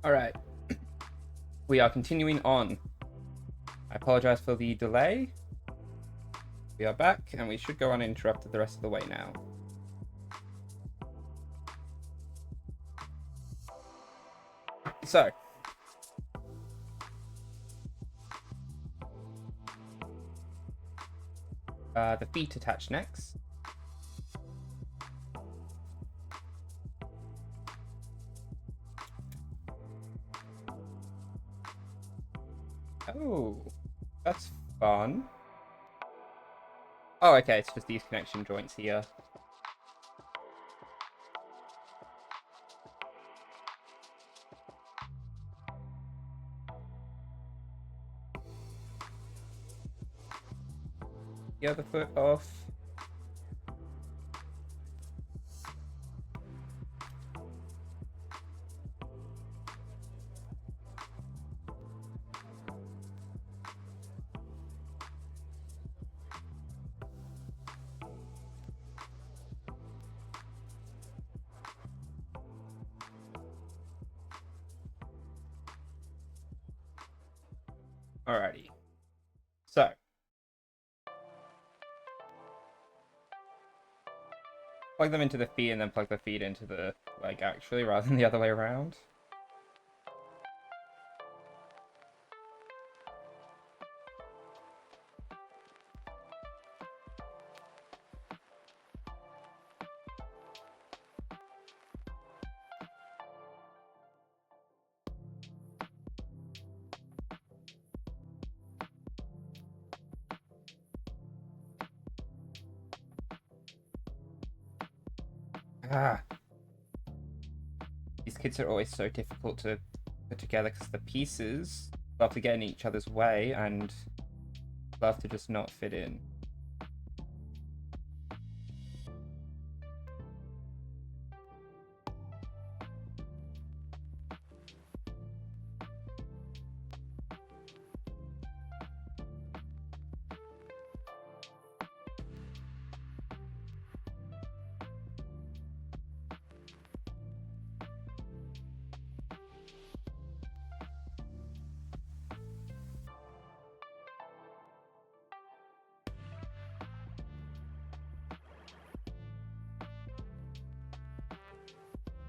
Alright, we are continuing on. I apologize for the delay. We are back, and we should go uninterrupted the rest of the way now. So, the feet attach next. Oh, that's fun. Oh, okay, it's just these connection joints here. The other foot off. Alrighty. So, plug them into the feet and then plug the feet into the leg, actually, rather than the other way around. Ah, these kits are always so difficult to put together because the pieces love to get in each other's way and love to just not fit in.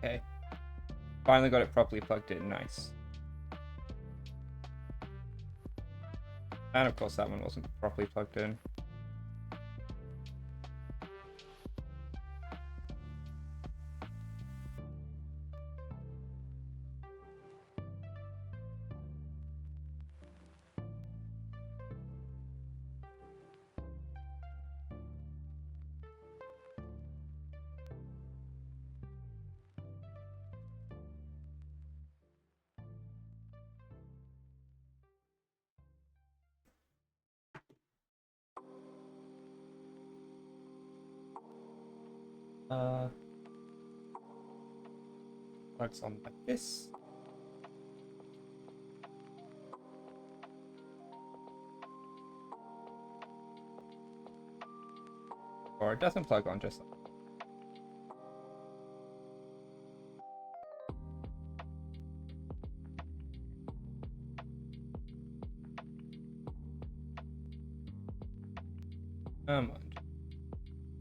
Okay. Finally got it properly plugged in. Nice. And of course that one wasn't properly plugged in. Plugs on like this. Or it doesn't plug on, just like come on.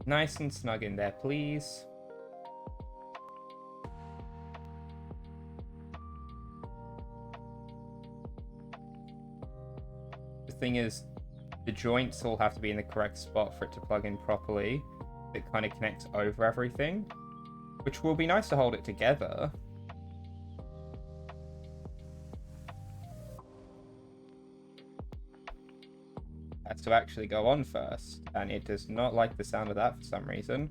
Nice and snug in there, please. The thing is, the joints all have to be in the correct spot for it to plug in properly. It kind of connects over everything, which will be nice to hold it together. Has to actually go on first, and it does not like the sound of that for some reason.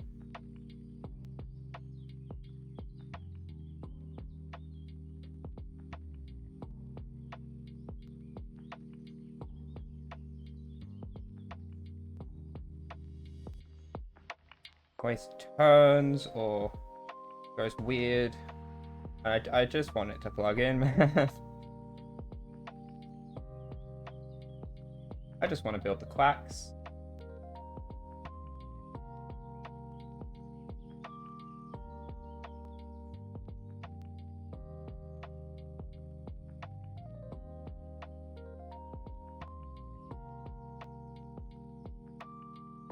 Always turns or goes weird. I just want it to plug in, man. I just want to build the quacks.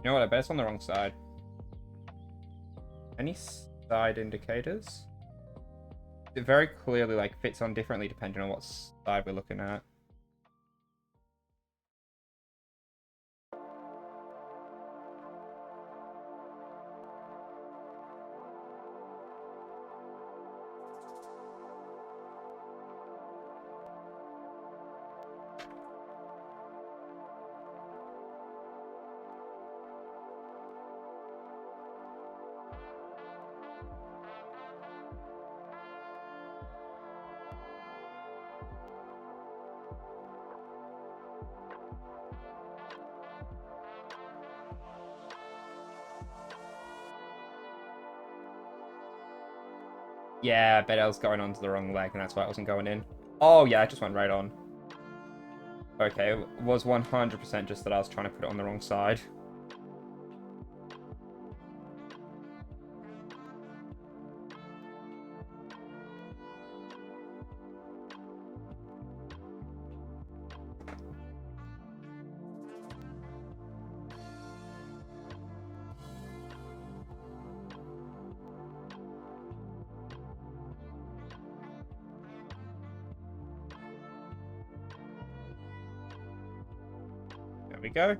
You know what? I bet it's on the wrong side. Any side indicators? It very clearly like fits on differently depending on what side we're looking at. Yeah, I bet I was going onto the wrong leg, and that's why I wasn't going in. Oh, yeah, I just went right on. Okay, it was 100% just that I was trying to put it on the wrong side. There we go.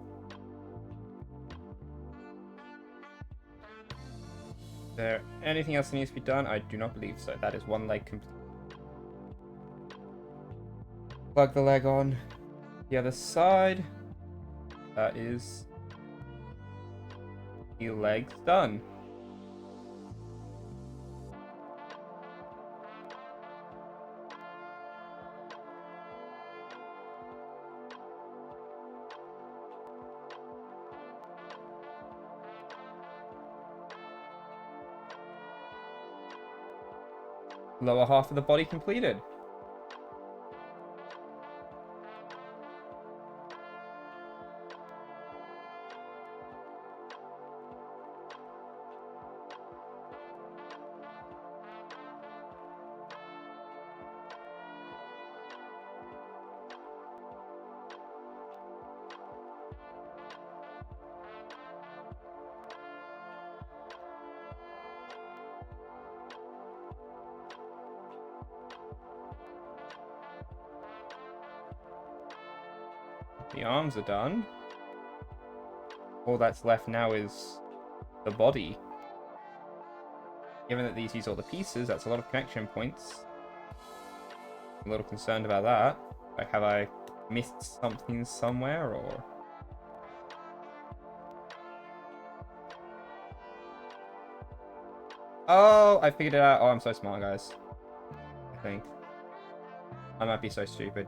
Is there anything else that needs to be done? I do not believe so. That is one leg complete. Plug the leg on the other side. That is the legs done. Lower half of the body completed. The arms are done. All that's left now is the body. Given that these use all the pieces, that's a lot of connection points. I'm a little concerned about that. Like, have I missed something somewhere, or... Oh, I figured it out. Oh, I'm so smart, guys. I think. I might be so stupid.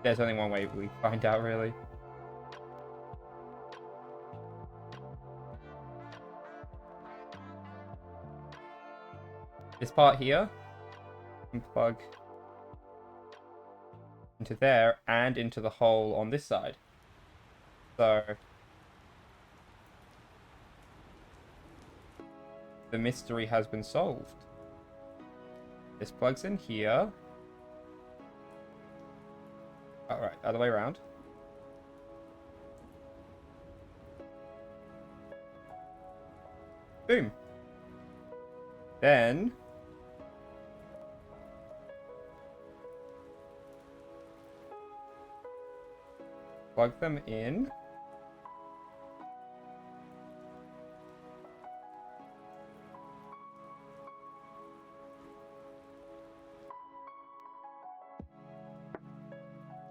There's only one way we find out, really. This part here can plug into there and into the hole on this side. So the mystery has been solved. This plugs in here. Alright, other way around. Boom. Then plug them in.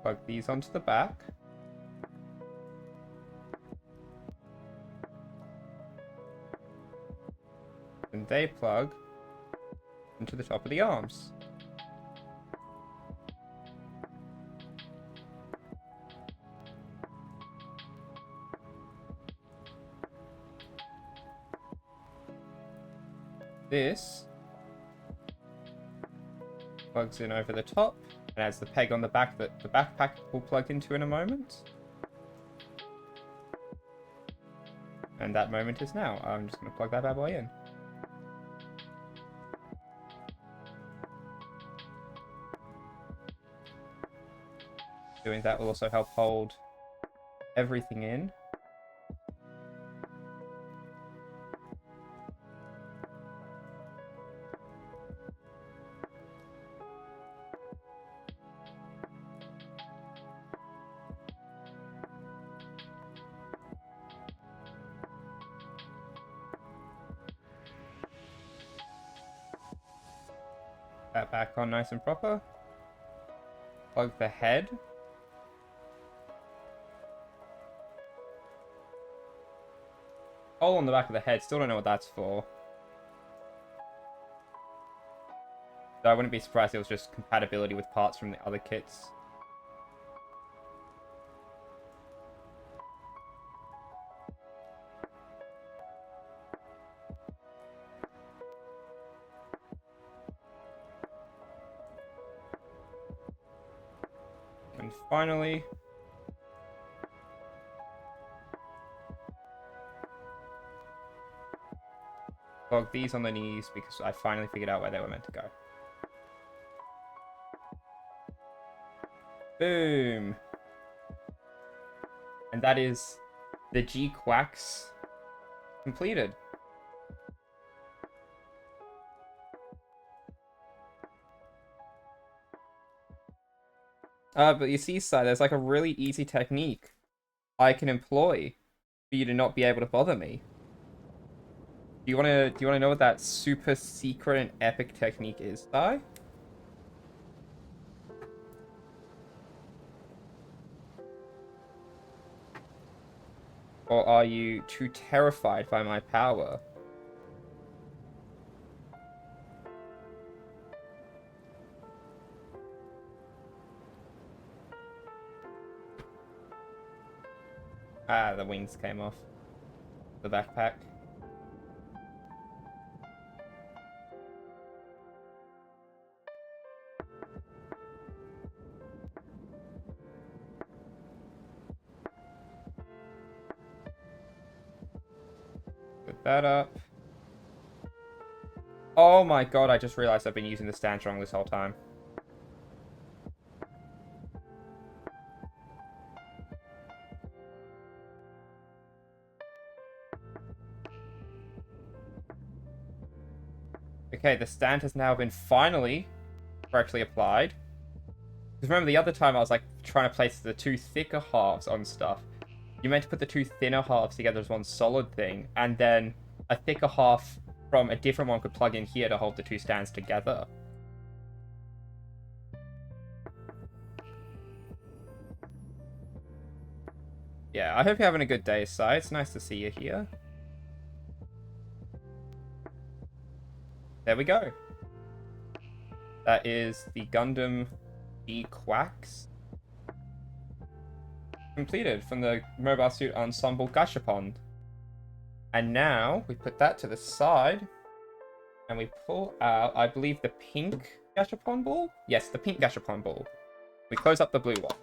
Plug these onto the back. And they plug into the top of the arms. This plugs in over the top and adds the peg on the back that the backpack will plug into in a moment. And that moment is now. I'm just going to plug that bad boy in. Doing that will also help hold everything in. that back on nice and proper. Plug the head. Hole on the back of the head. Still don't know what that's for. So I wouldn't be surprised if it was just compatibility with parts from the other kits. And finally, plug these on the knees because I finally figured out where they were meant to go. Boom. And that is the G-Quacks completed. But you see, Si, there's like a really easy technique I can employ for you to not be able to bother me. Do you wanna know what that super secret and epic technique is, Si? Or are you too terrified by my power? Ah, the wings came off the backpack. Put that up. Oh my god, I just realized I've been using the stand wrong this whole time. Okay, the stand has now been finally correctly applied. Because remember the other time I was like trying to place the two thicker halves on stuff. You meant to put the two thinner halves together as one solid thing, and then a thicker half from a different one could plug in here to hold the two stands together. Yeah, I hope you're having a good day, Si. It's nice to see you here. There we go. That is the Gundam G-Quacks completed from the Mobile Suit Ensemble Gachapon. And now we put that to the side and we pull out, I believe, the pink Gachapon ball? Yes, the pink Gachapon ball. We close up the blue one.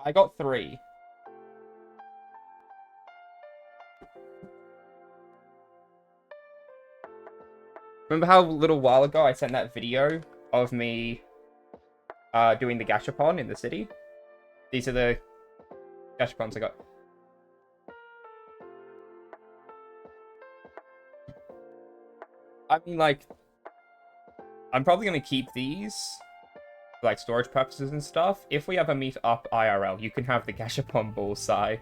I got 3. Remember how a little while ago I sent that video of me doing the gachapon in the city? These are the gachapons I got. I mean, like, I'm probably going to keep these for, like, storage purposes and stuff. If we ever meet up IRL, you can have the gachapon ball, Si.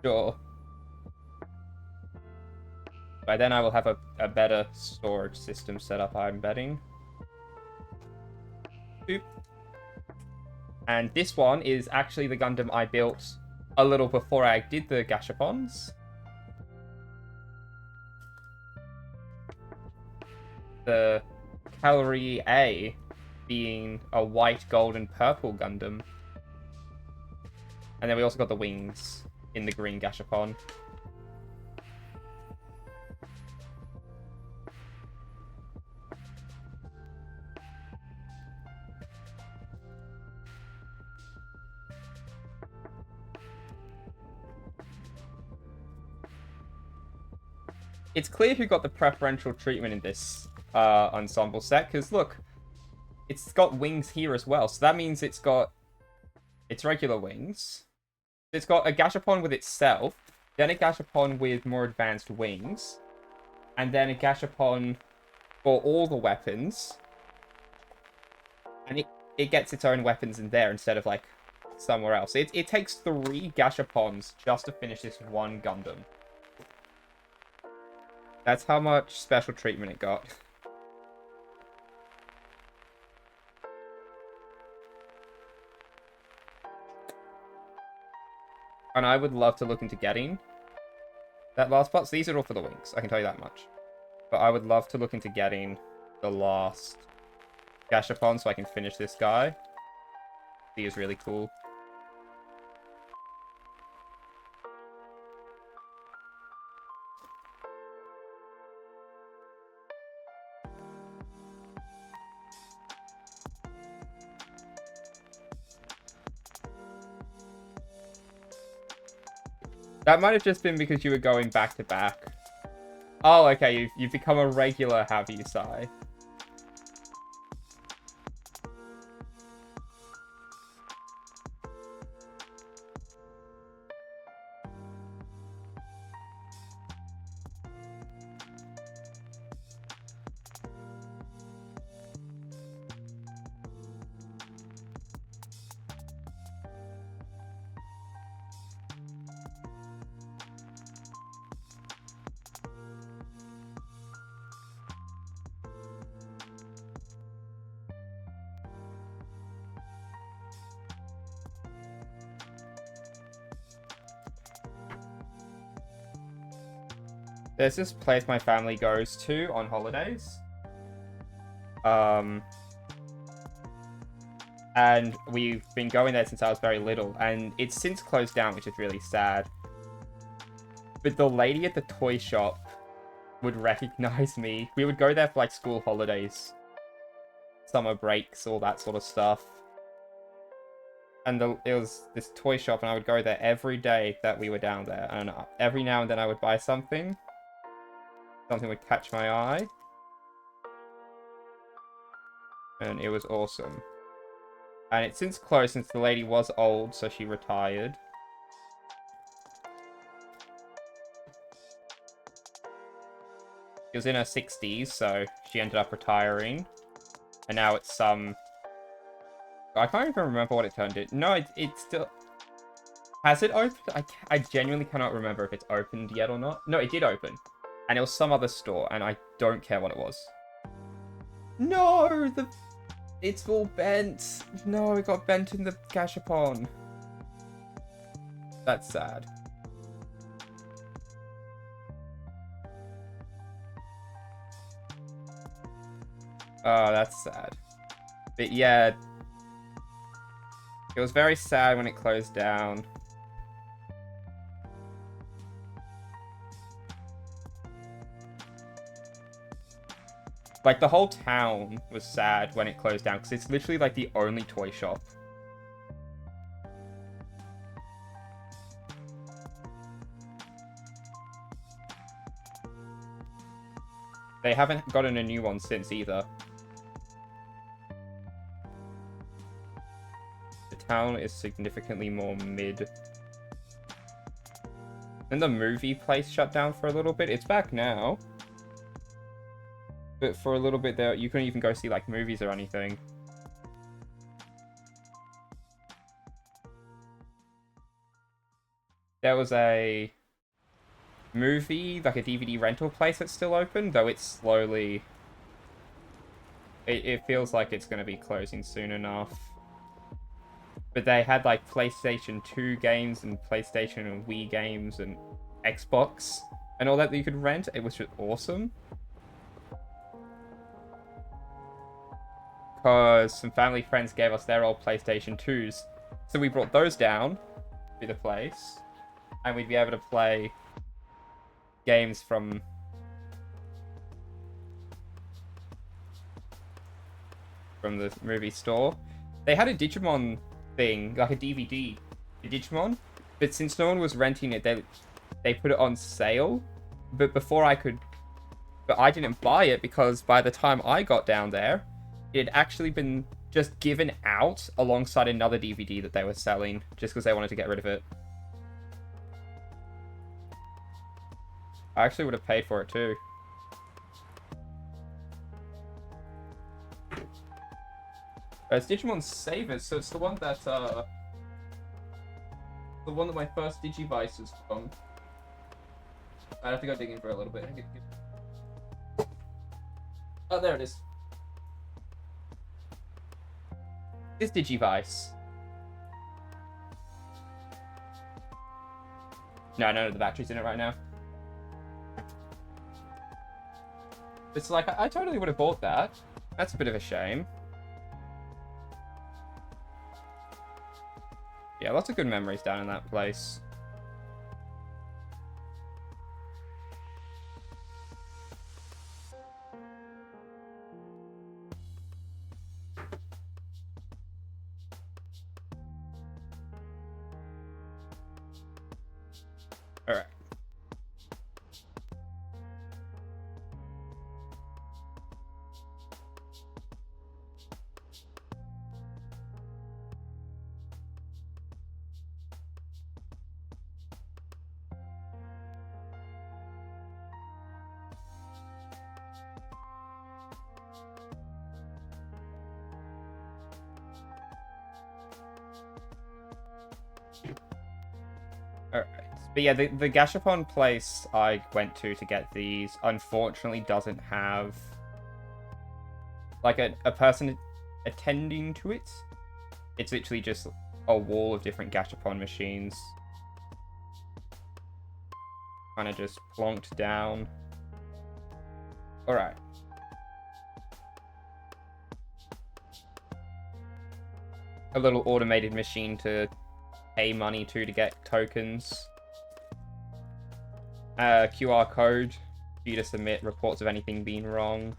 Sure. By then I will have a better storage system set up, I'm betting. Boop. And this one is actually the Gundam I built a little before I did the gachapons. The Cal-re-A being a white, gold, and purple Gundam. And then we also got the wings in the green gachapon. It's clear who got the preferential treatment in this ensemble set, because look, it's got wings here as well, so that means it's got its regular wings. It's got a gachapon with itself, then a gachapon with more advanced wings, and then a gachapon for all the weapons, and it gets its own weapons in there instead of, like, somewhere else. It takes 3 gachapons just to finish this one Gundam. That's how much special treatment it got. And I would love to look into getting that last part. So these are all for the wings, I can tell you that much. But I would love to look into getting the last gachapon so I can finish this guy. He is really cool. That might have just been because you were going back to back. Oh, okay, you've become a regular, have you, Sai? There's this place my family goes to on holidays. And we've been going there since I was very little, and it's since closed down, which is really sad. But the lady at the toy shop would recognize me. We would go there for like school holidays, summer breaks, all that sort of stuff. And it was this toy shop, and I would go there every day that we were down there. And every now and then I would buy something. Something would catch my eye. And it was awesome. And it's since closed since the lady was old, so she retired. She was in her 60s, so she ended up retiring. And now it's some... I can't even remember what it turned into. No, it's still... Has it opened? I genuinely cannot remember if it's opened yet or not. No, it did open. And it was some other store, and I don't care what it was. No! It's all bent. No, it got bent in the gachapon. That's sad. Oh, that's sad. But yeah, it was very sad when it closed down. Like, the whole town was sad when it closed down, because it's literally, like, the only toy shop. They haven't gotten a new one since, either. The town is significantly more mid. And the movie place shut down for a little bit. It's back now. But for a little bit there, you couldn't even go see, like, movies or anything. There was a movie, like a DVD rental place that's still open, though it's slowly... It feels like it's going to be closing soon enough. But they had, like, PlayStation 2 games and PlayStation and Wii games and Xbox and all that you could rent. It was just awesome. Because some family friends gave us their old PlayStation 2s. So we brought those down to the place. And we'd be able to play games from the movie store. They had a Digimon thing, like a DVD, a Digimon. But since no one was renting it, they put it on sale. But I didn't buy it because by the time I got down there, it had actually been just given out alongside another DVD that they were selling just because they wanted to get rid of it. I actually would have paid for it too. It's Digimon Savers, so it's the one that The one that my first Digivice is from. I'd have to go digging for a little bit. Oh, there it is. This Digivice. No, the battery's in it right now. It's like, I totally would have bought that. That's a bit of a shame. Yeah, lots of good memories down in that place. Alright. Alright. But yeah, the gachapon place I went to get these, unfortunately, doesn't have like a person attending to it. It's literally just a wall of different gachapon machines. Kind of just plonked down. Alright. A little automated machine to pay money to get tokens. QR code for you to submit reports of anything being wrong.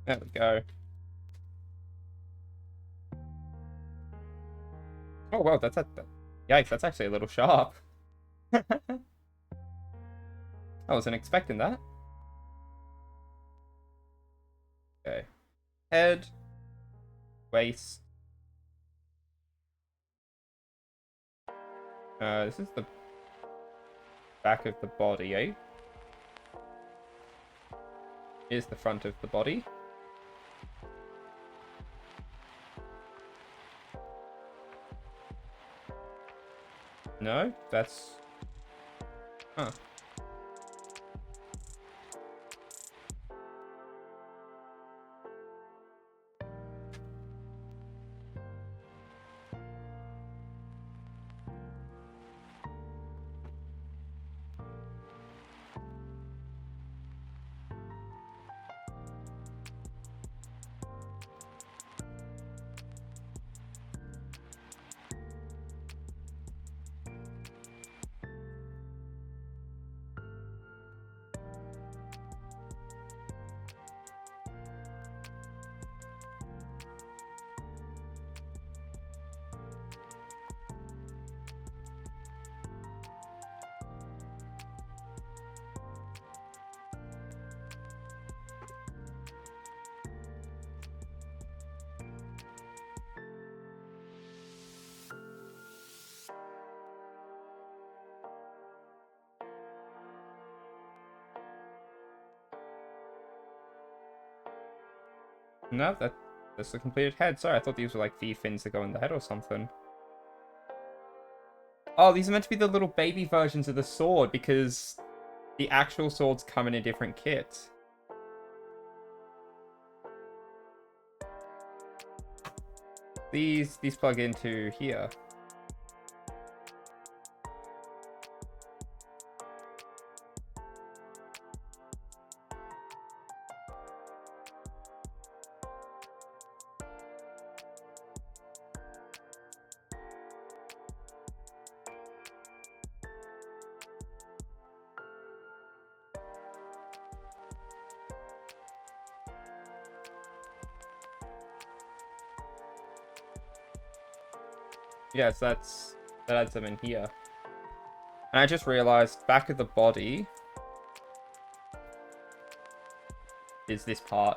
There we go. Oh, wow, yikes, that's actually a little sharp. I wasn't expecting that. Okay. Head. Waist. This is the back of the body, eh? Here's the front of the body. No, that's... Huh. No, that's the completed head. Sorry, I thought these were like the fins that go in the head or something. Oh, these are meant to be the little baby versions of the sword because the actual swords come in a different kit. These plug into here. Yes, that adds them in here. And I just realized back of the body is this part.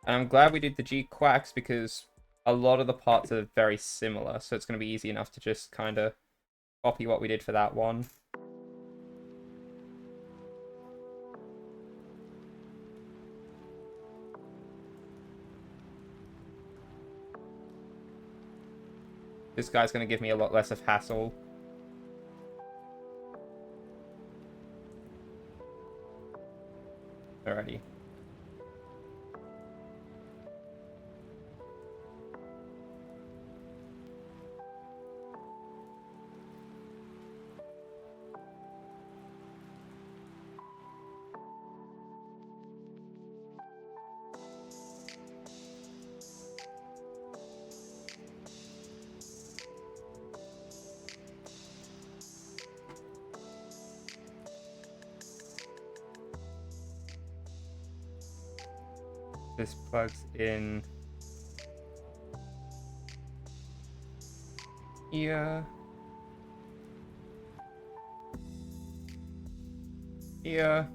And I'm glad we did the G-Quacks because a lot of the parts are very similar, so it's going to be easy enough to just kind of copy what we did for that one. This guy's going to give me a lot less of hassle. Alrighty. This plugs in here. Here.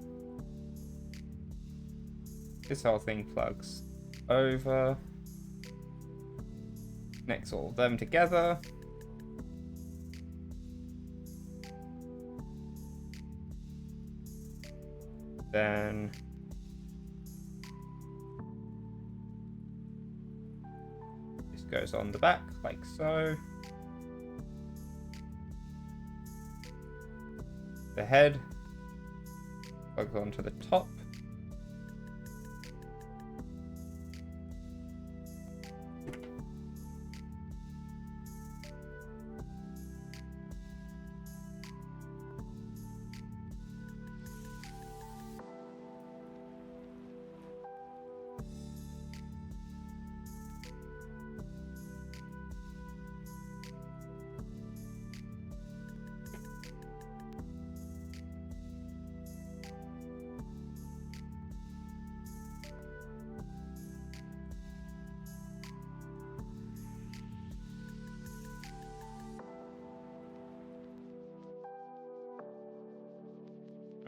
This whole thing plugs over. Connects all of them together. Then this goes on the back like so. The head plugs onto the top.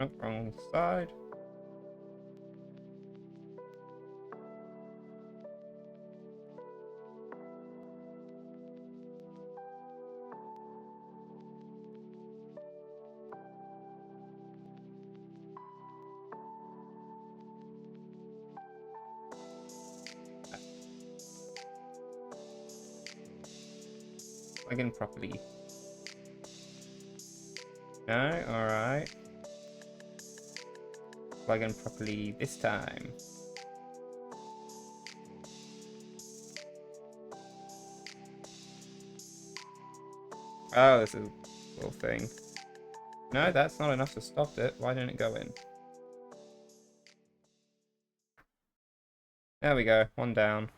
Oh, wrong side. Plug in properly. No, alright. Plug in properly this time. Oh, this is a little thing. No, that's not enough to stop it. Why didn't it go in? There we go. One down.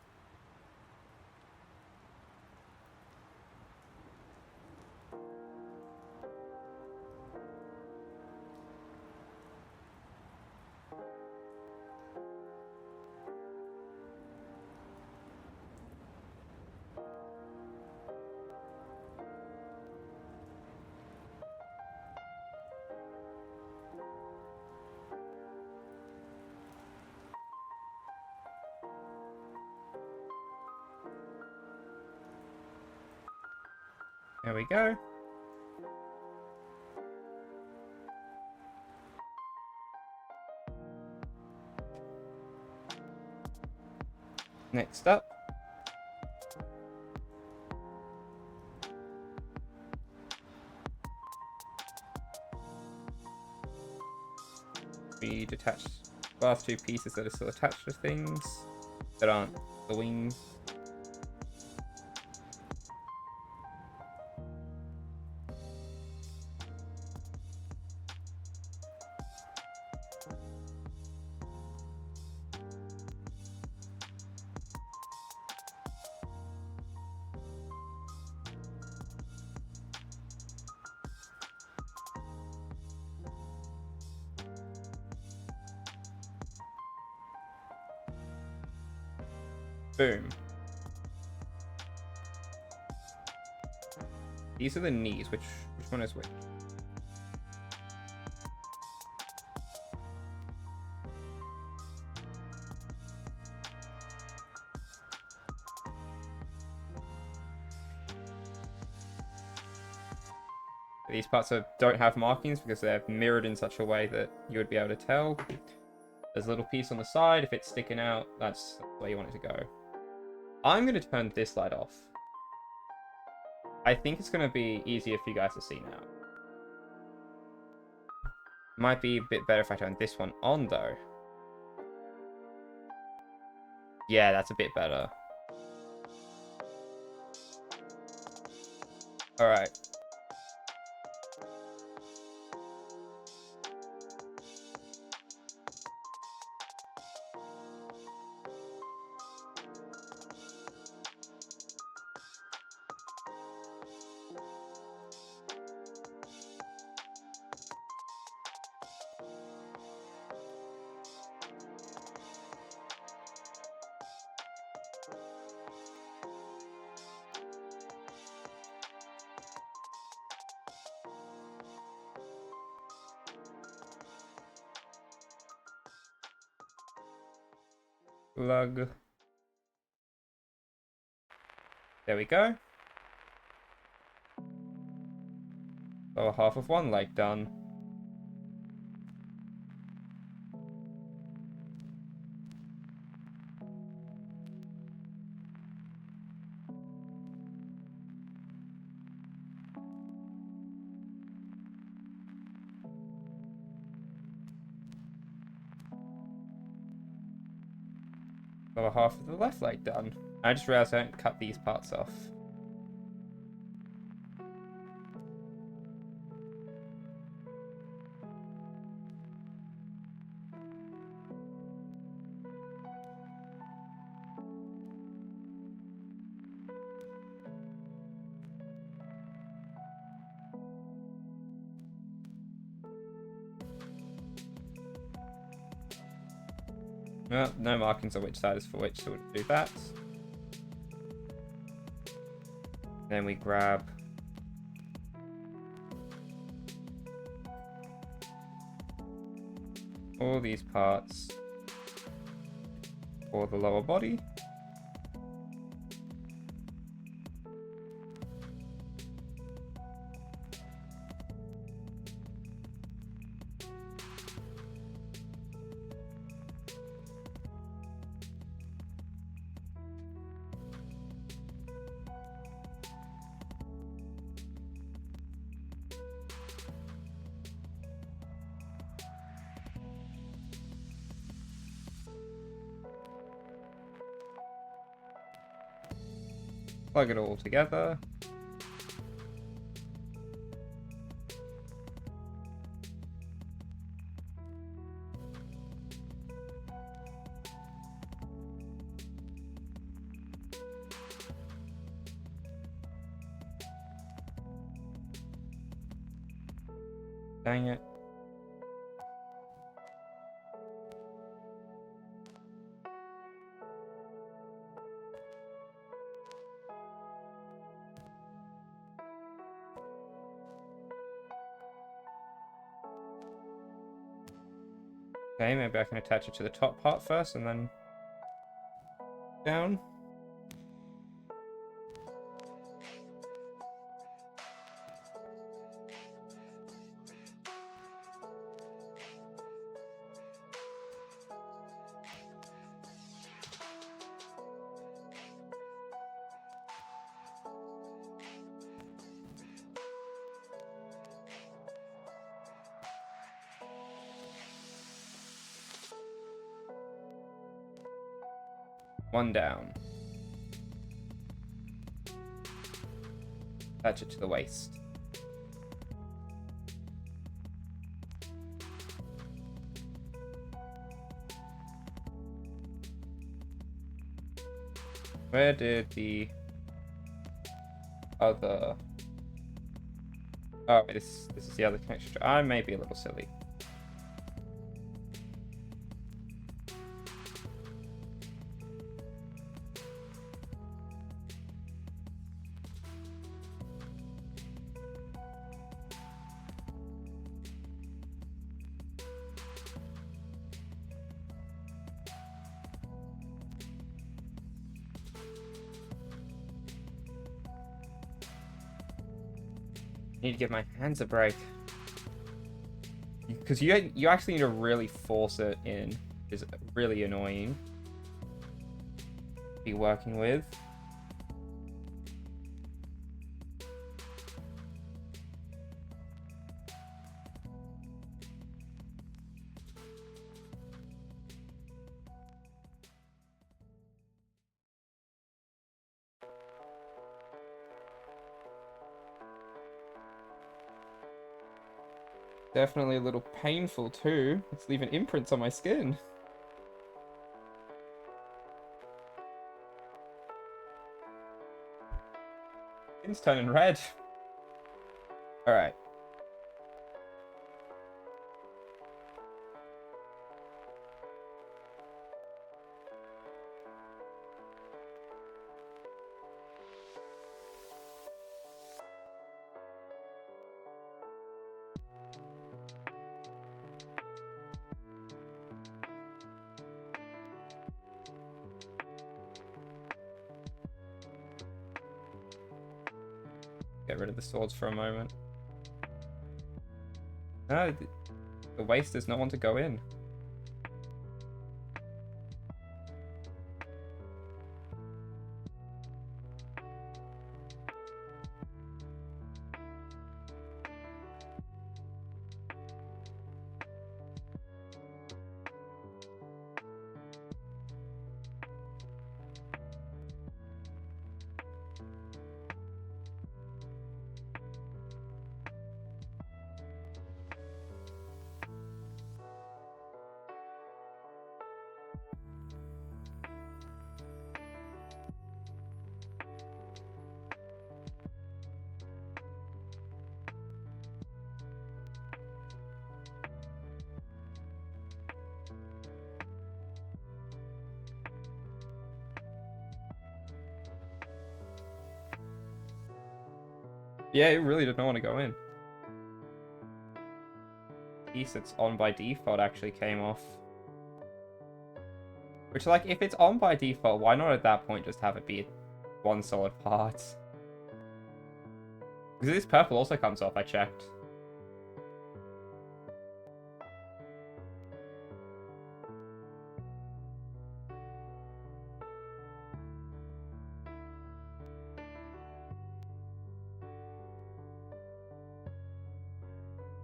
There we go. Next up. We detach the last two pieces that are still attached to things that aren't the wings. Boom. These are the knees. Which one is which? These parts don't have markings because they're mirrored in such a way that you would be able to tell. There's a little piece on the side. If it's sticking out, that's where you want it to go. I'm going to turn this light off. I think it's going to be easier for you guys to see now. Might be a bit better if I turn this one on, though. Yeah, that's a bit better. Alright. Plug. There we go. Lower half of one leg done. Lower half of the left leg done. I just realized I don't cut these parts off. Well, no markings on which side is for which, so we'll do that. Then we grab all these parts for the lower body. Plug it all together. Dang it. Okay, maybe I can attach it to the top part first and then down. One down. Attach it to the waist. Where did the other... Oh, this is the other connection. I may be a little silly. need to give my hands a break. Because you actually need to really force it in. It's really annoying to be working with. Definitely a little painful too. It's leaving imprints on my skin. Skin's turning red. Alright. Get rid of the swords for a moment. No, the waste does not want to go in. Yeah, it really did not want to go in. Piece that's on by default actually came off. Which, like, if it's on by default, why not at that point just have it be one solid part? Because this purple also comes off, I checked.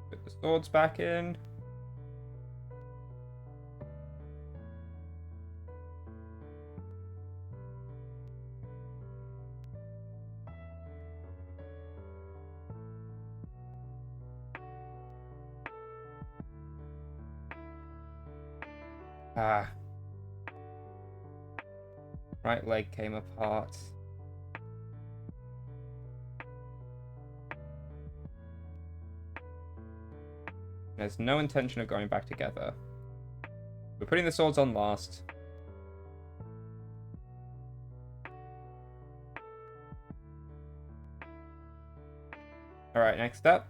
Put the swords back in. Ah. Right leg came apart. There's no intention of going back together. We're putting the swords on last. Alright, next up.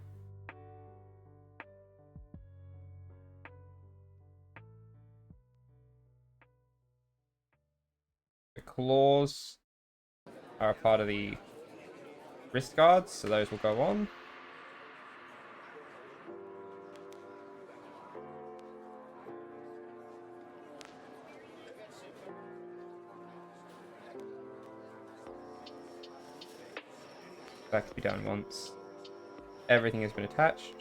The claws are a part of the wrist guards, so those will go on. That could be done once. Everything has been attached.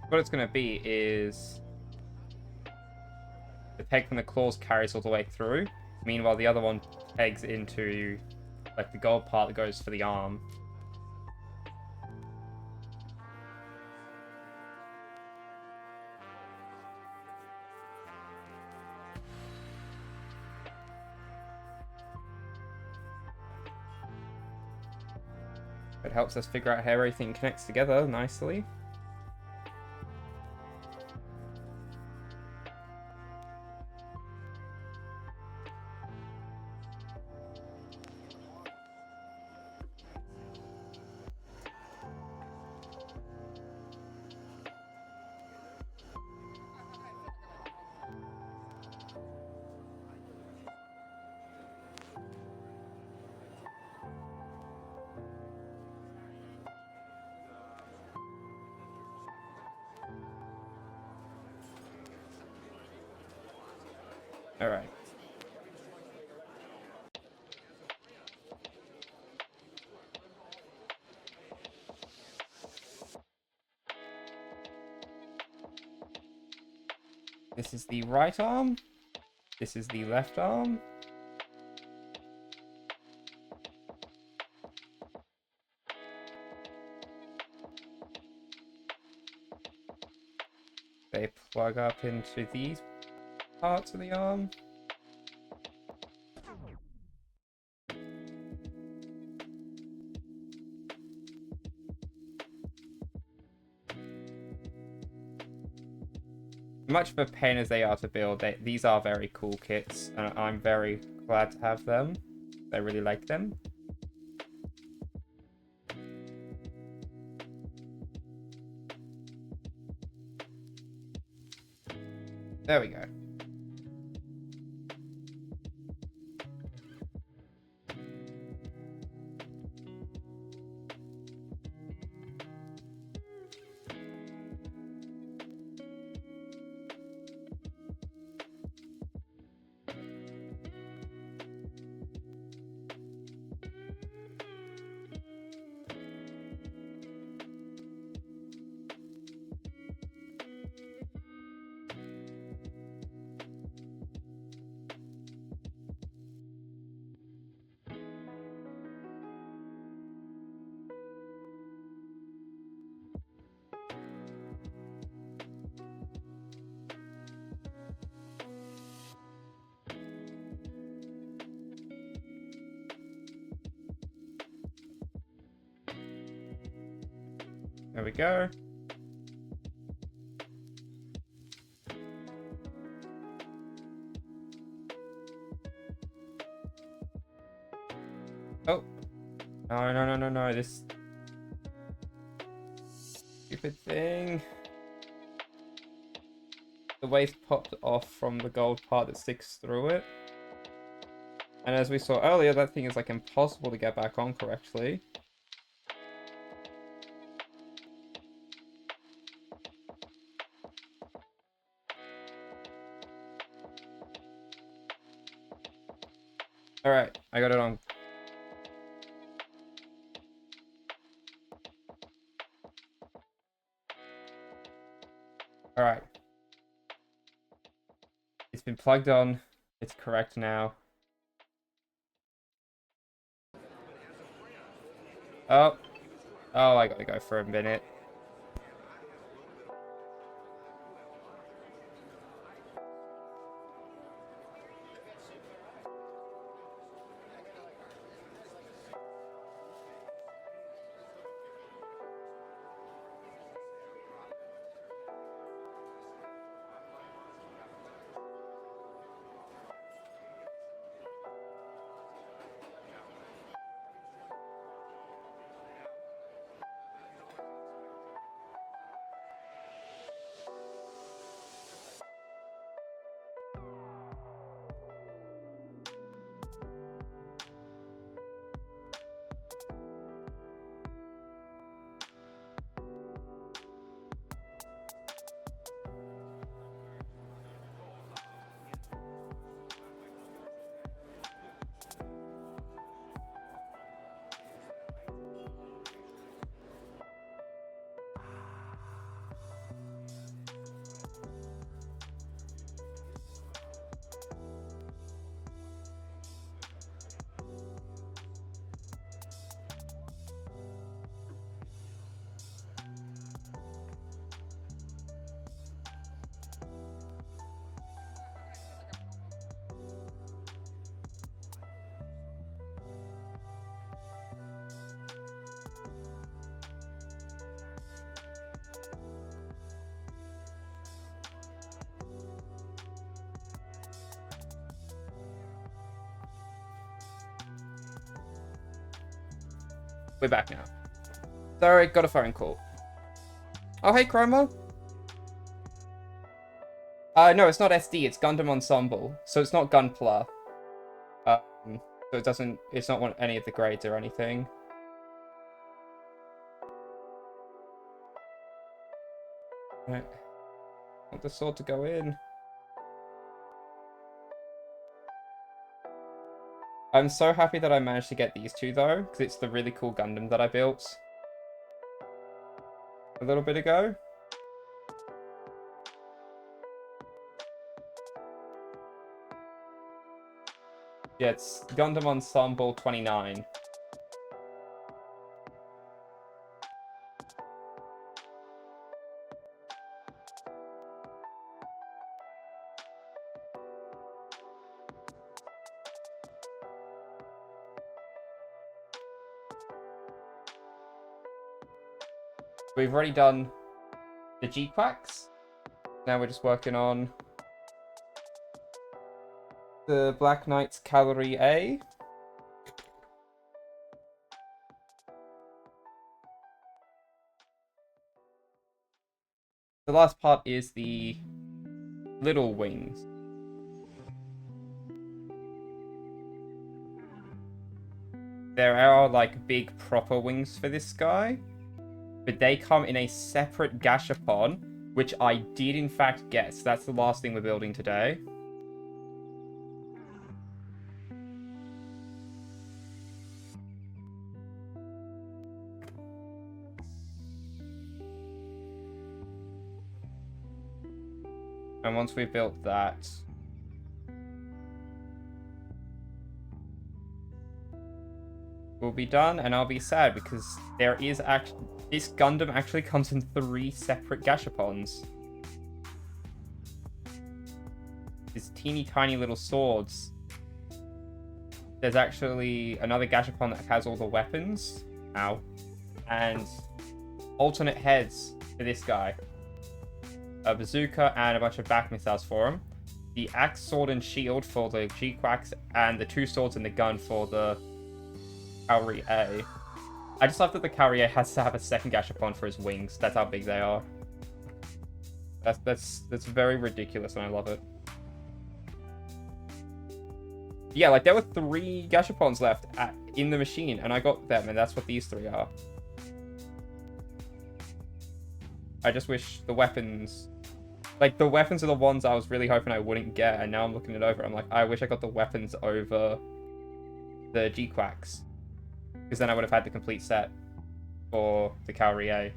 What it's going to be is the peg from the claws carries all the way through. Meanwhile, the other one pegs into like the gold part that goes for the arm. It helps us figure out how everything connects together nicely. Alright. This is the right arm. This is the left arm. They plug up into these parts of the arm. Much of a pain as they are to build, these are very cool kits, and I'm very glad to have them. I really like them. There we go. There we go. Oh. No, this stupid thing. The waste popped off from the gold part that sticks through it. And as we saw earlier, that thing is like impossible to get back on correctly. Alright, I got it on. Alright. It's been plugged on. It's correct now. Oh. Oh, I gotta go for a minute. We're back now. Sorry, got a phone call. Oh, hey, Chroma. No, it's not SD, it's Gundam Ensemble. So it's not Gunpla. So it doesn't, it's not one, any of the grades or anything. Right. I want the sword to go in. I'm so happy that I managed to get these two, though, because it's the really cool Gundam that I built a little bit ago. Yeah, it's Gundam Ensemble 29. We've already done the G-Quacks. Now we're just working on the Black Knight's Cal-re-A. The last part is the little wings. There are, like, big proper wings for this guy, but they come in a separate gachapon, which I did in fact get. So that's the last thing we're building today. And once we've built that, we'll be done, and I'll be sad because there is actually, this Gundam actually comes in 3 separate gachapons. These teeny tiny little swords. There's actually another gachapon that has all the weapons. Ow. And alternate heads for this guy. A bazooka and a bunch of back missiles for him. The axe, sword, and shield for the G-Quacks, and the 2 swords and the gun for the Cal-re-A. I just love that the Cal-re-A has to have a second gachapon for his wings. That's how big they are. That's very ridiculous, and I love it. Yeah, like there were 3 gachapons left in the machine, and I got them, and that's what these 3 are. I just wish the weapons... Like, the weapons are the ones I was really hoping I wouldn't get, and now I'm looking it over. I'm like, I wish I got the weapons over the G-Quacks. Because then I would have had the complete set for the Cal-re-A.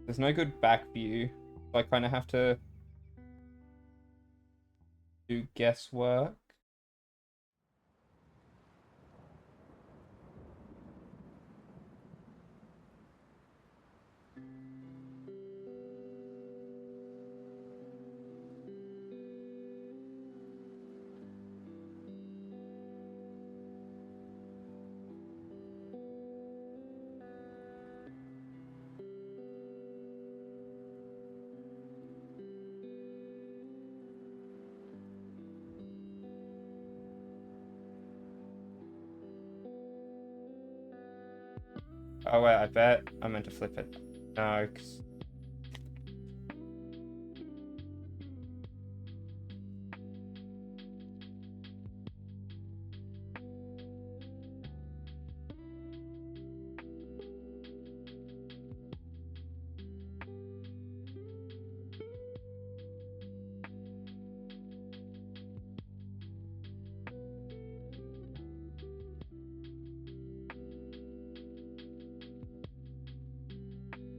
There's no good back view, so I kind of have to do guesswork. Oh wait, I bet I meant to flip it. No, 'cause...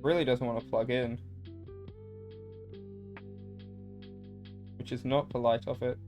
really doesn't want to plug in. Which is not polite of it.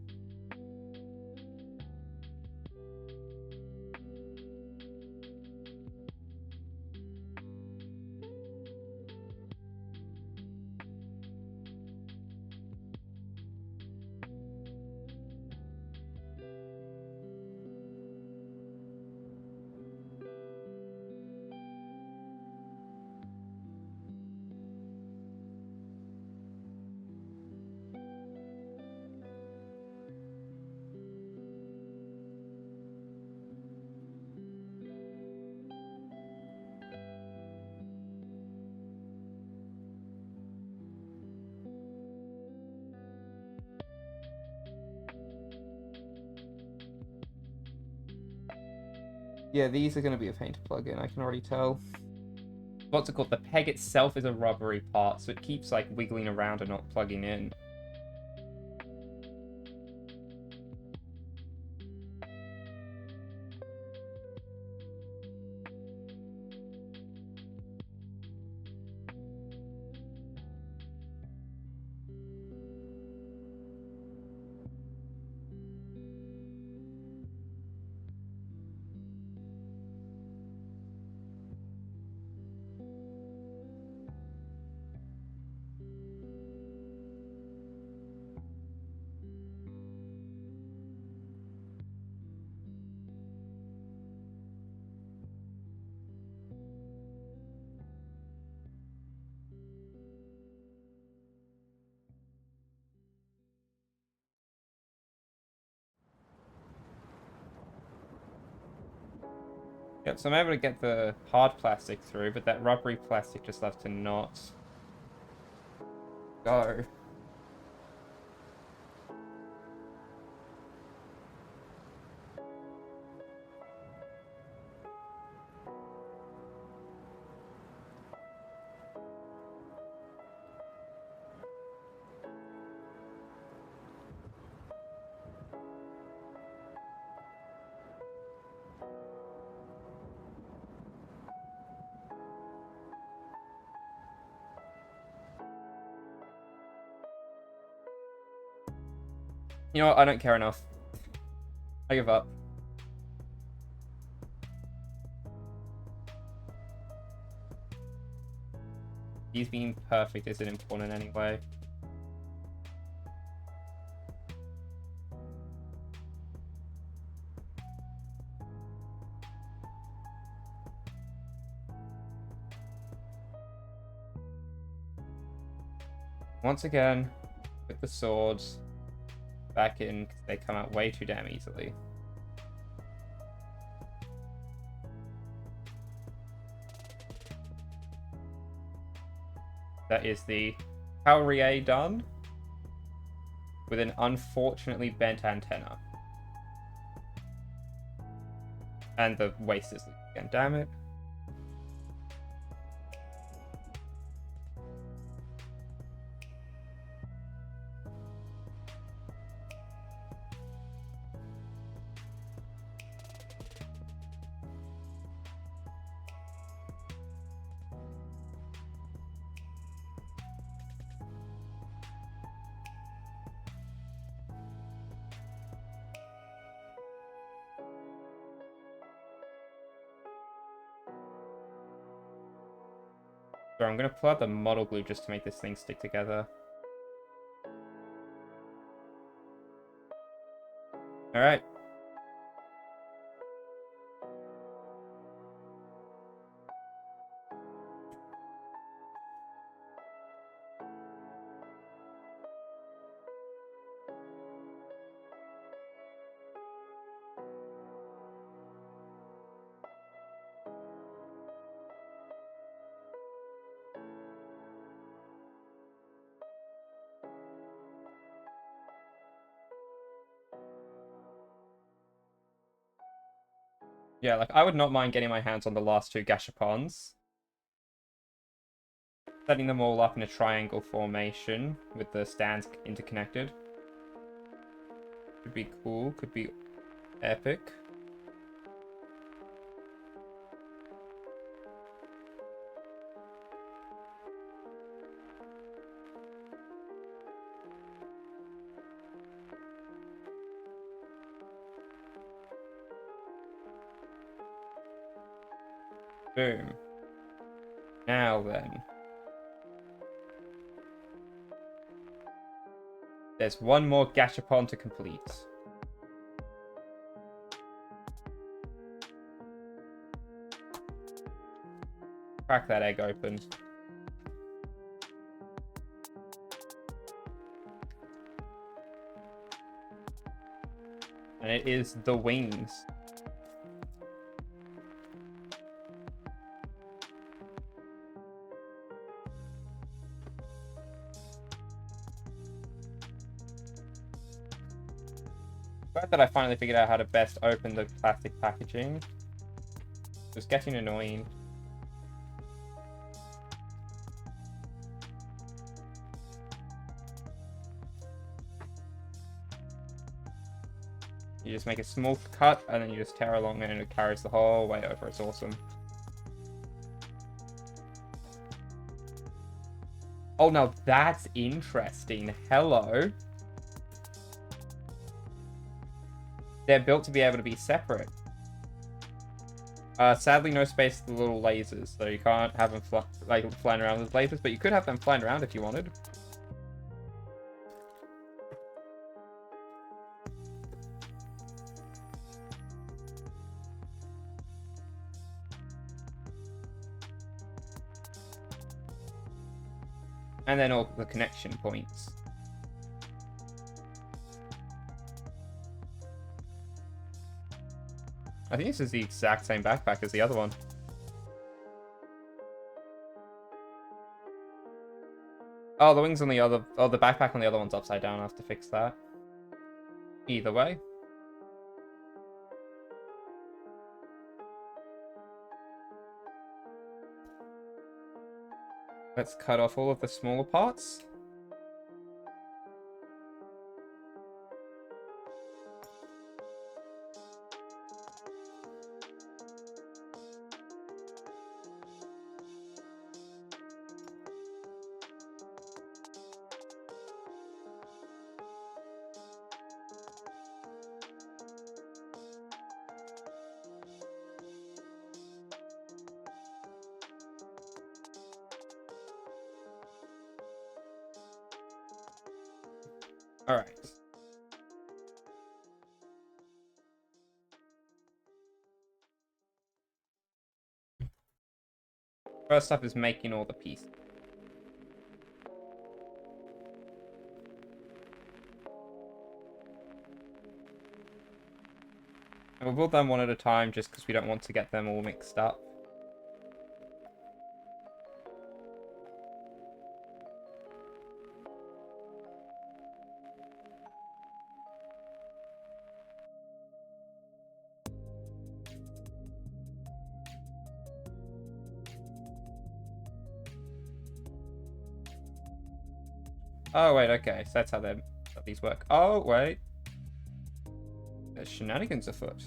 Yeah, these are going to be a pain to plug in, I can already tell. What's it called? The peg itself is a rubbery part, so it keeps like wiggling around and not plugging in. Yep, so I'm able to get the hard plastic through, but that rubbery plastic just left to not go. You know what? I don't care enough. I give up. These being perfect isn't important anyway. Once again, put the swords back in because they come out way too damn easily. That is the Cal-re-A done with an unfortunately bent antenna. And the waist is again, damn it. So I'm going to pull out the model glue just to make this thing stick together. Alright. Yeah, like, I would not mind getting my hands on the last two gachapons. Setting them all up in a triangle formation with the stands interconnected. Could be cool, could be epic. Boom. Now then. There's one more gachapon to complete. Crack that egg open. And it is the wings. Glad that I finally figured out how to best open the plastic packaging. Just getting annoying. You just make a small cut, and then you just tear along, and it carries the whole way over. It's awesome. Oh, now that's interesting. Hello. They're built to be able to be separate. Sadly, no space for the little lasers, so you can't have them flying around with lasers, but you could have them flying around if you wanted. And then all the connection points. I think this is the exact same backpack as the other one. Oh, the wings on the other... Oh, the backpack on the other one's upside down. I have to fix that. Either way. Let's cut off all of the smaller parts. Alright. First up is making all the pieces. And we'll build them one at a time just because we don't want to get them all mixed up. Oh, wait, okay. So that's how these work. Oh, wait. There's shenanigans afoot.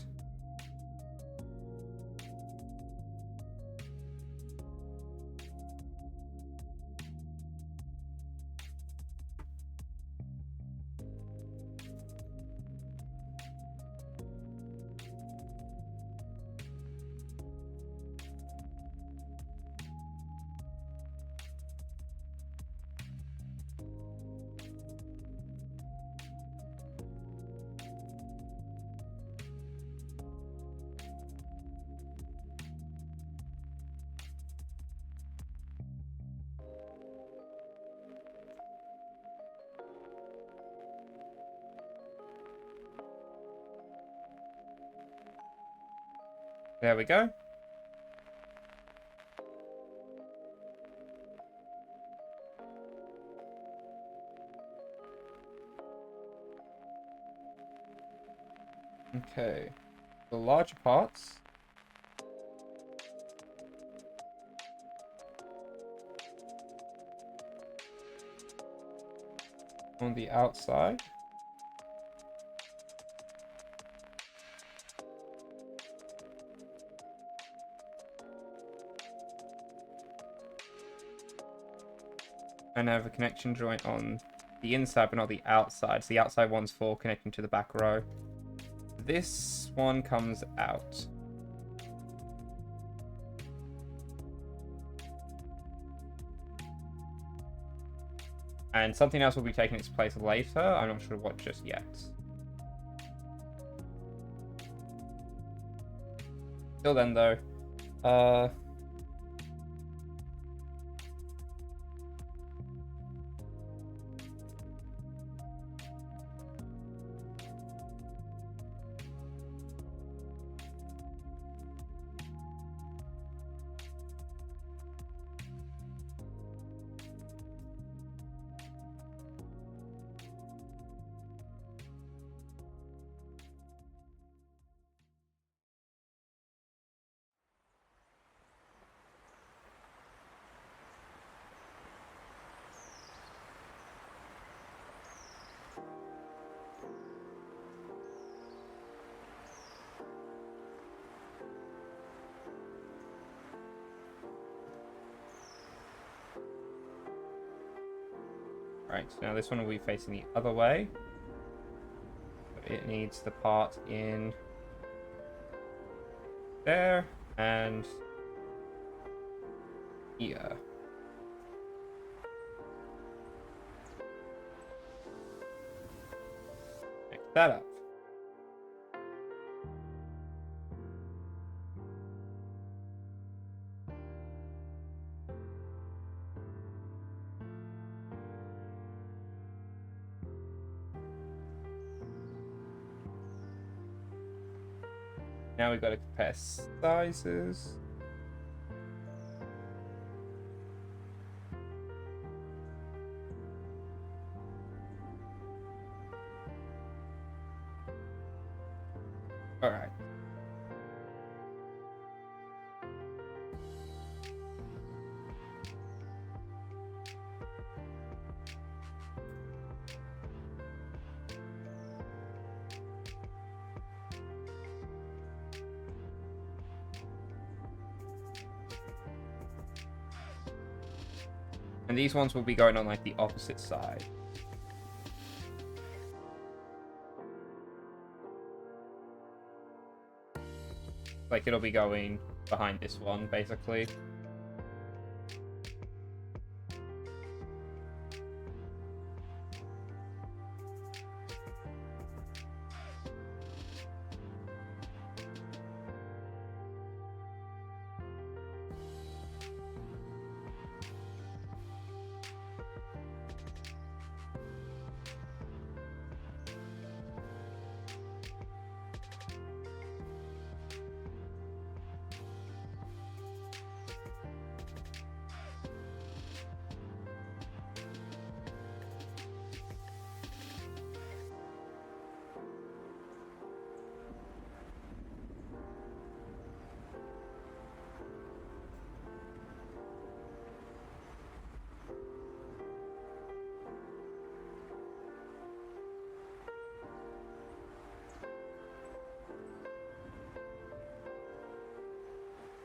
There we go. Okay. The larger parts. On the outside. And have a connection joint on the inside, but not the outside. So the outside one's for connecting to the back row. This one comes out. And something else will be taking its place later. I'm not sure what just yet. Till then, though, Right, so now this one will be facing the other way. It needs the part in there and here. Pick that up. Now we've got to compare sizes. All right. And these ones will be going on like the opposite side. Like it'll be going behind this one, basically.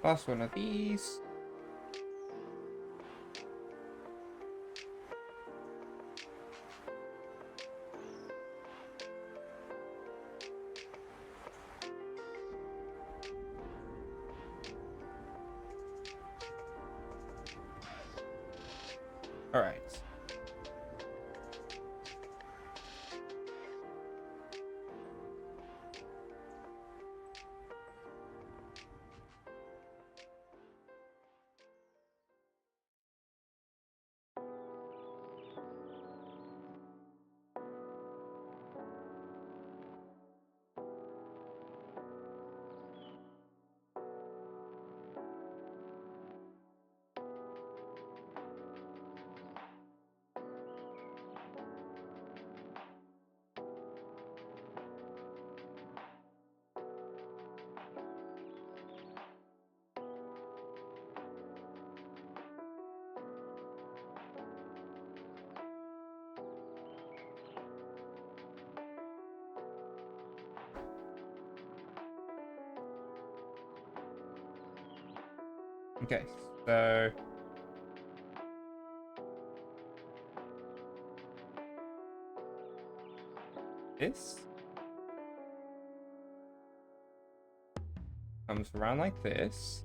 Plus one of these. All right. Okay, so this comes around like this.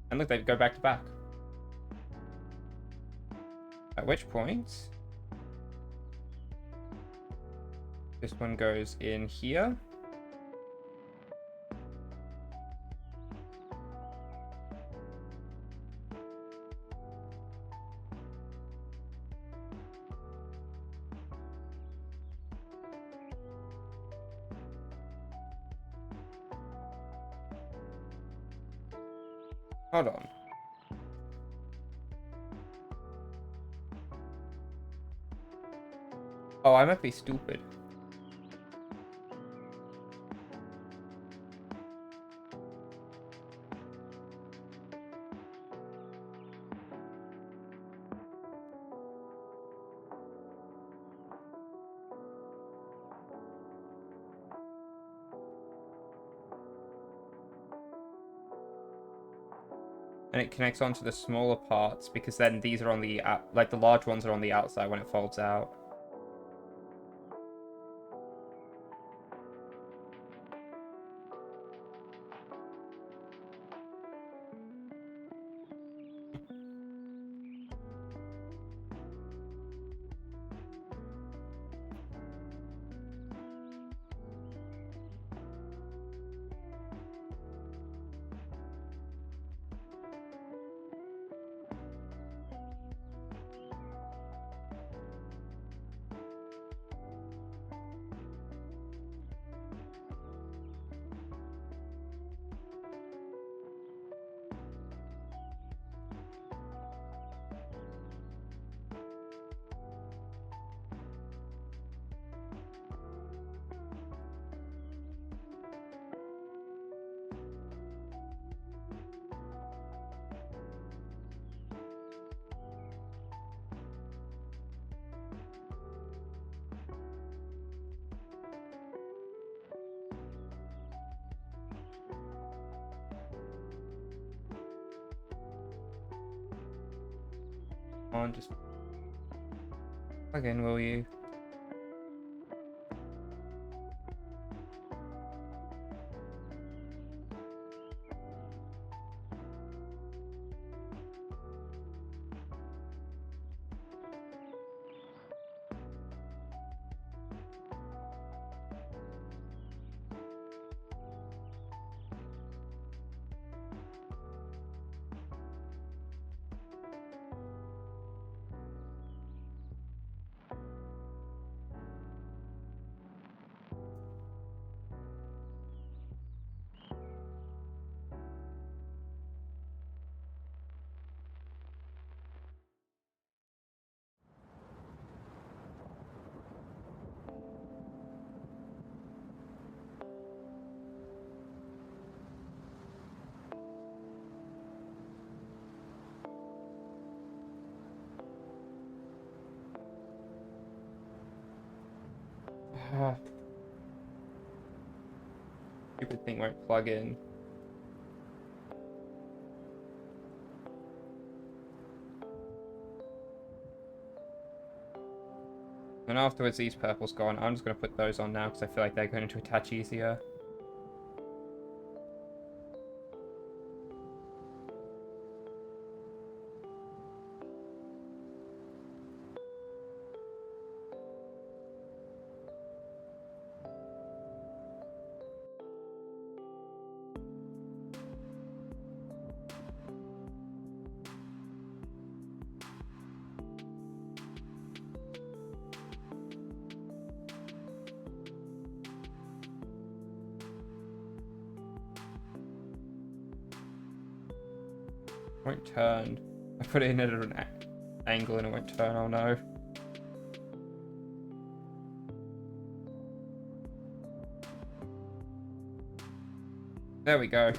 And look, they go back to back. At which point, this one goes in here. Hold on. Oh, I might be stupid. and it connects onto the smaller parts, because then these are on the like the large ones are on the outside when it folds out. Come on, just plug in, will you? Stupid thing won't plug in. And afterwards, these purples go on. I'm just going to put those on now because I feel like they're going to attach easier. Won't turn. I put it in at an angle and it won't turn. Oh no. There we go.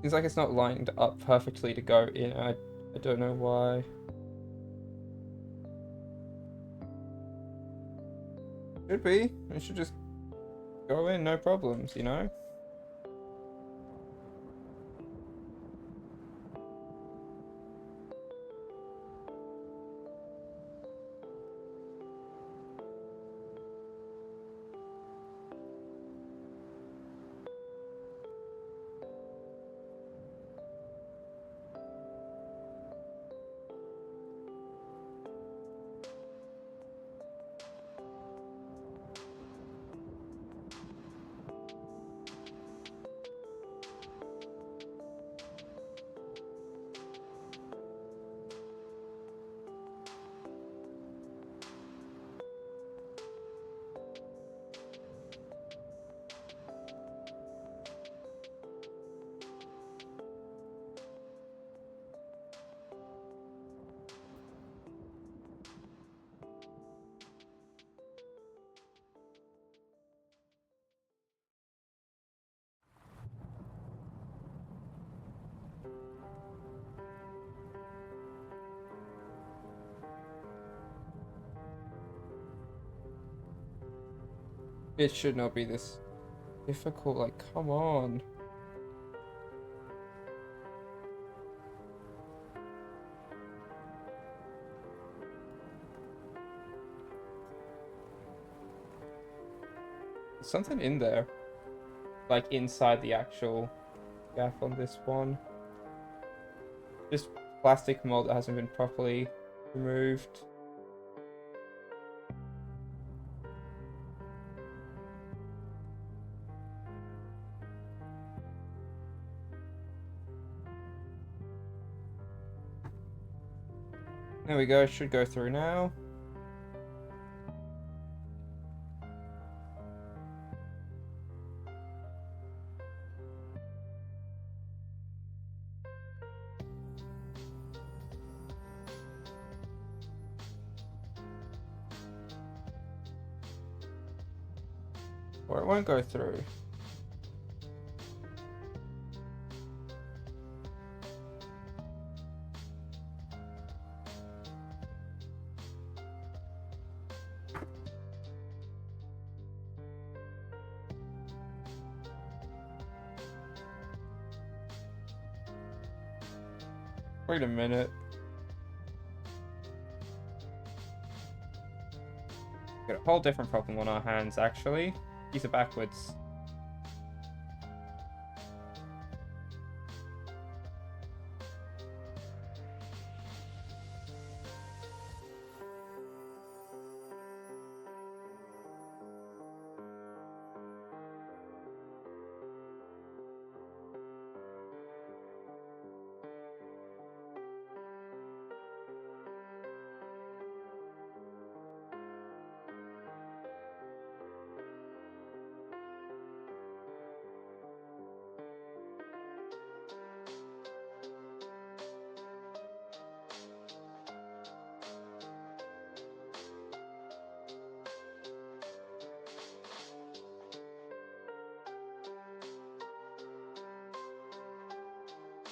Seems like it's not lined up perfectly to go in. I don't know why. Should be. It should just go in, no problems, you know? It should not be this difficult, like, come on. There's something in there. Like, inside the actual gap on this one. Just plastic mold that hasn't been properly removed. There we go, should go through now. Or it won't go through. Wait a minute. Got a whole different problem on our hands, actually. These are backwards.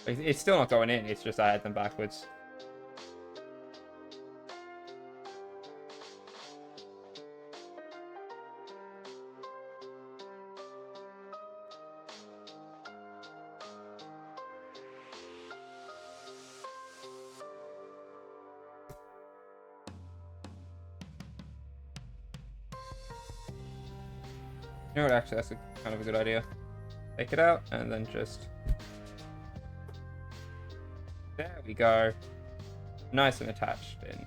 It's still not going in, it's just I had them backwards. You know what, actually, that's kind of a good idea. Take it out, and then just... There we go. Nice and attached in.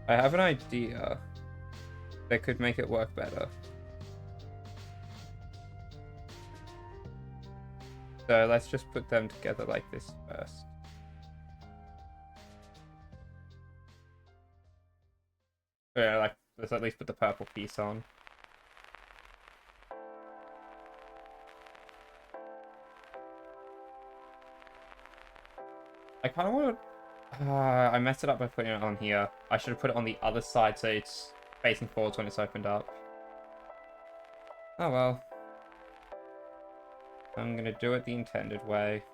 I have an idea that could make it work better. So let's just put them together like this first. Yeah, like, let's at least put the purple piece on. I kind of want to... I messed it up by putting it on here. I should have put it on the other side so it's facing forwards when it's opened up. Oh well. I'm gonna do it the intended way.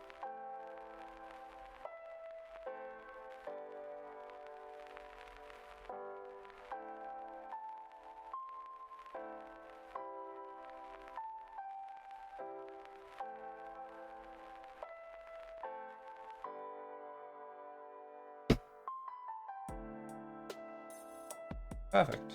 Perfect.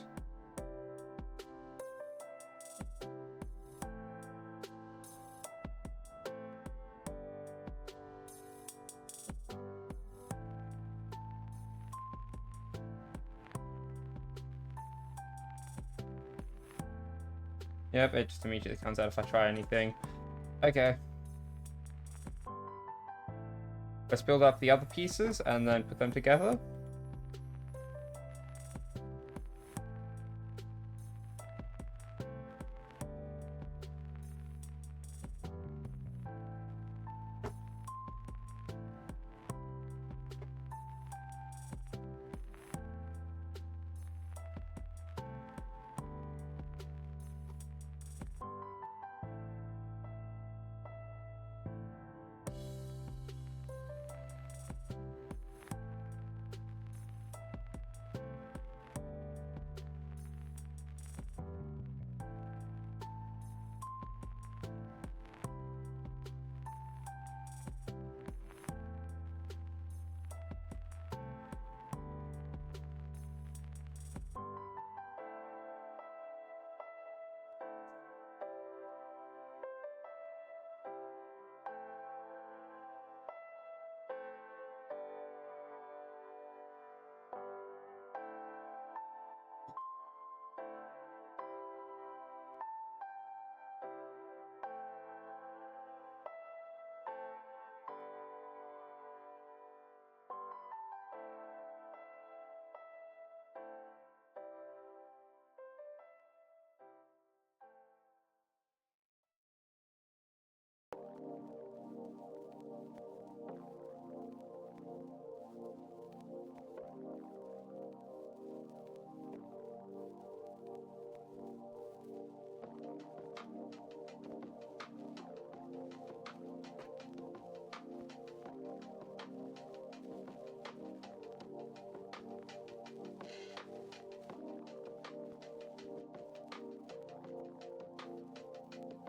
Yep, it just immediately comes out if I try anything. Okay. Let's build up the other pieces and then put them together.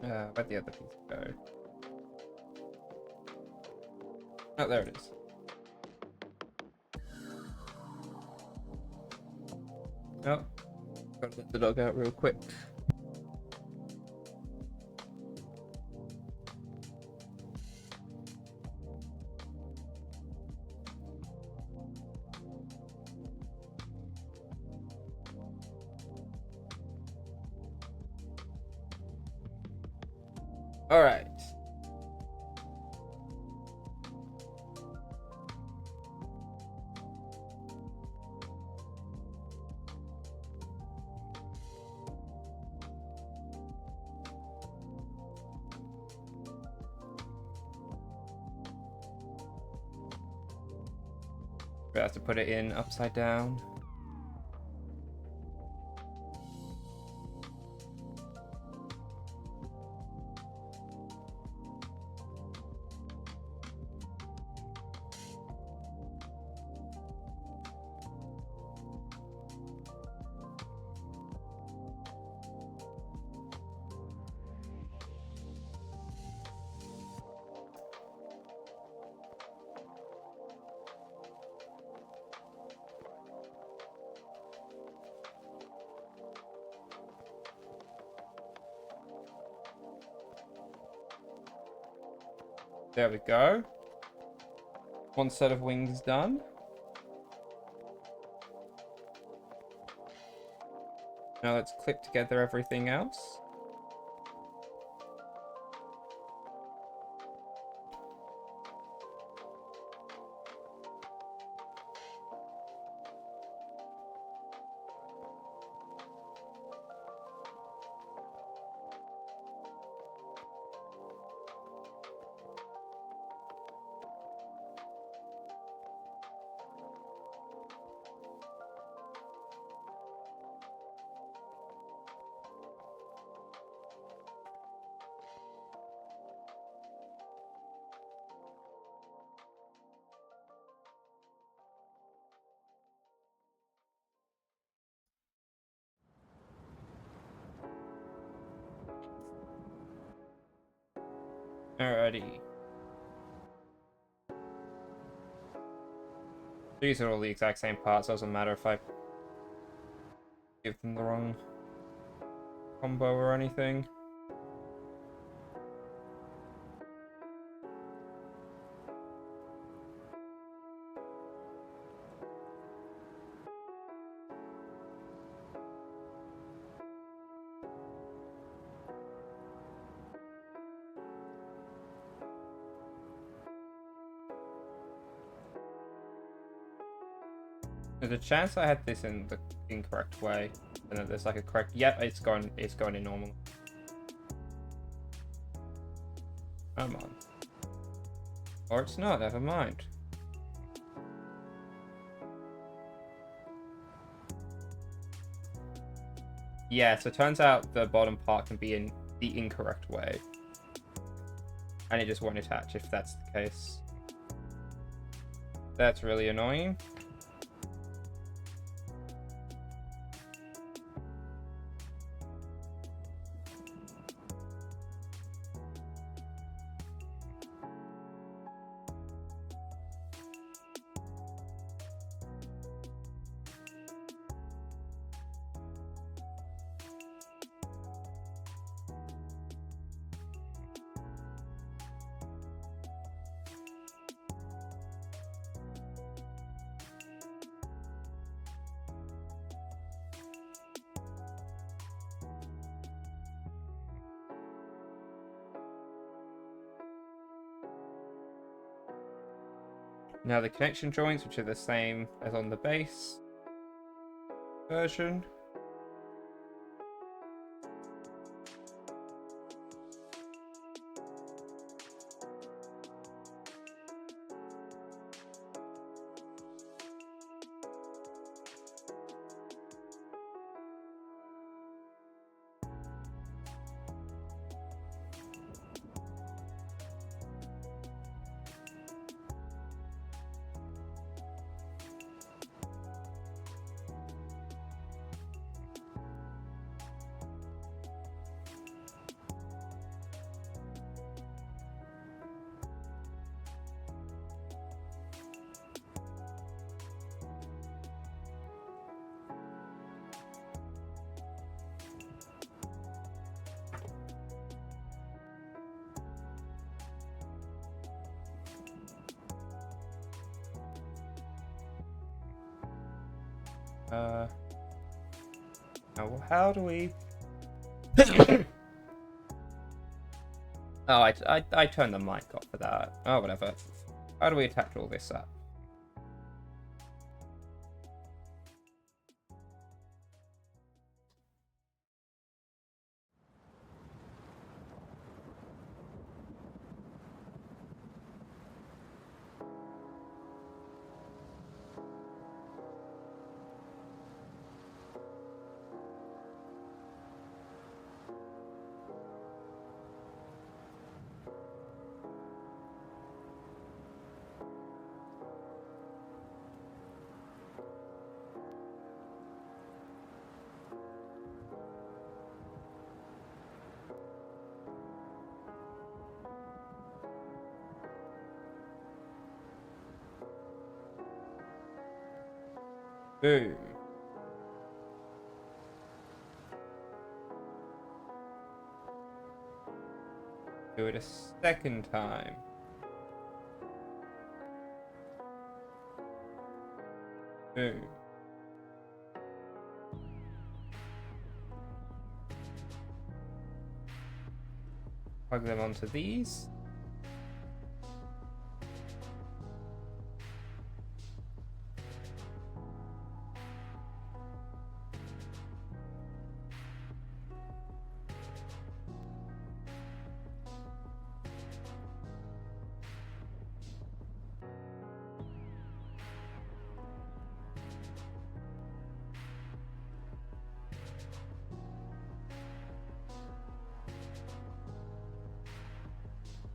Where'd the other piece go? Oh, there it is. Oh, gotta let the dog out real quick. All right. We have to put it in upside down. There we go. One set of wings done. Now let's clip together everything else. Alrighty. These are all the exact same parts, so it doesn't matter if I give them the wrong combo or anything. There's a chance I had this in the incorrect way, and that there's like a correct. Yep, it's going in normal. Come on. Or it's not. Never mind. Yeah, so it turns out the bottom part can be in the incorrect way, and it just won't attach if that's the case. That's really annoying. Now the connection joints, which are the same as on the base version. Now how do we... Oh, I turned the mic off for that. Oh, whatever. How do we attach all this up? Boom. Do it a second time. Boom. Plug them onto these.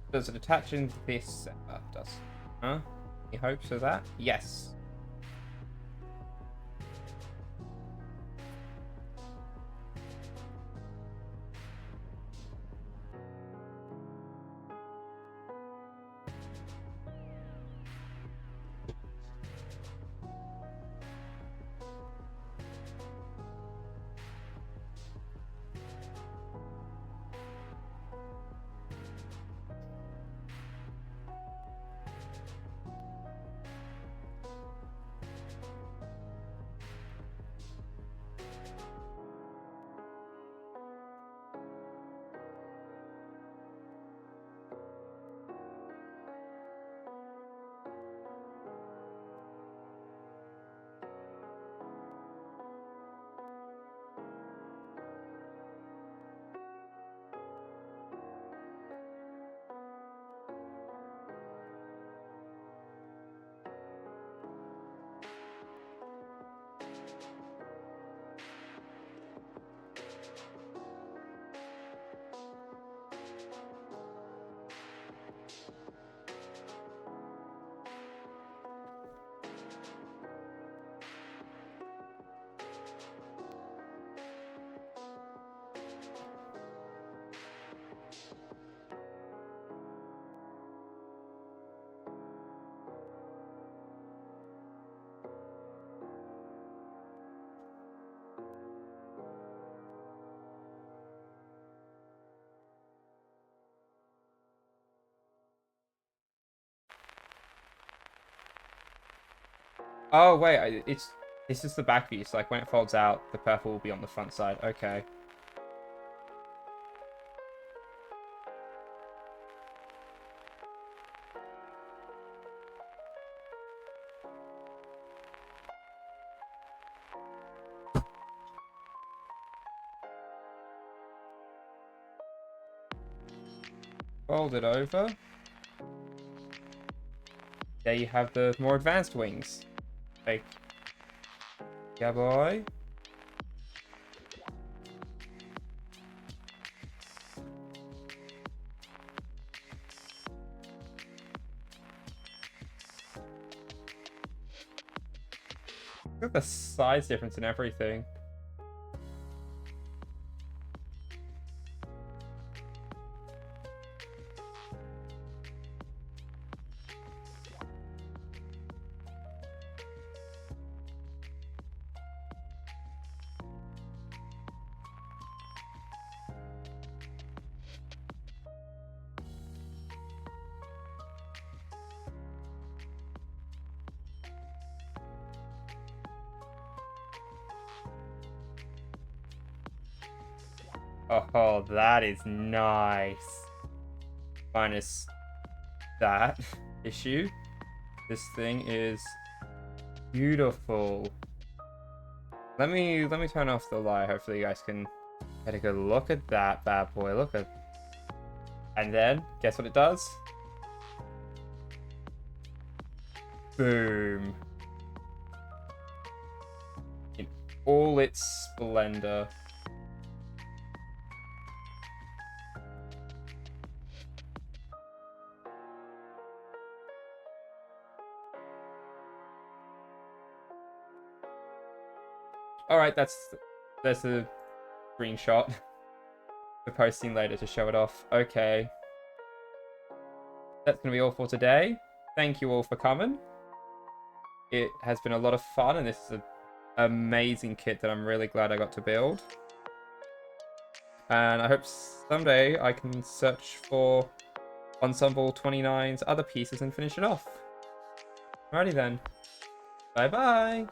Does it attach into this? Does. Huh? Any hopes of that? Yes. Oh wait, this is the back view. So like when it folds out, the purple will be on the front side. Okay. Fold it over. There you have the more advanced wings. Like, yeah, boy. Look at the size difference in everything. Oh, that is nice. Minus that issue. This thing is beautiful. Let me turn off the light. Hopefully you guys can get a good look at that bad boy. Look at, and then guess what it does? Boom. In all its splendor. Alright, there's a screenshot. We're posting later to show it off. Okay. That's going to be all for today. Thank you all for coming. It has been a lot of fun, and this is an amazing kit that I'm really glad I got to build. And I hope someday I can search for Ensemble 29's other pieces and finish it off. Alrighty then. Bye-bye!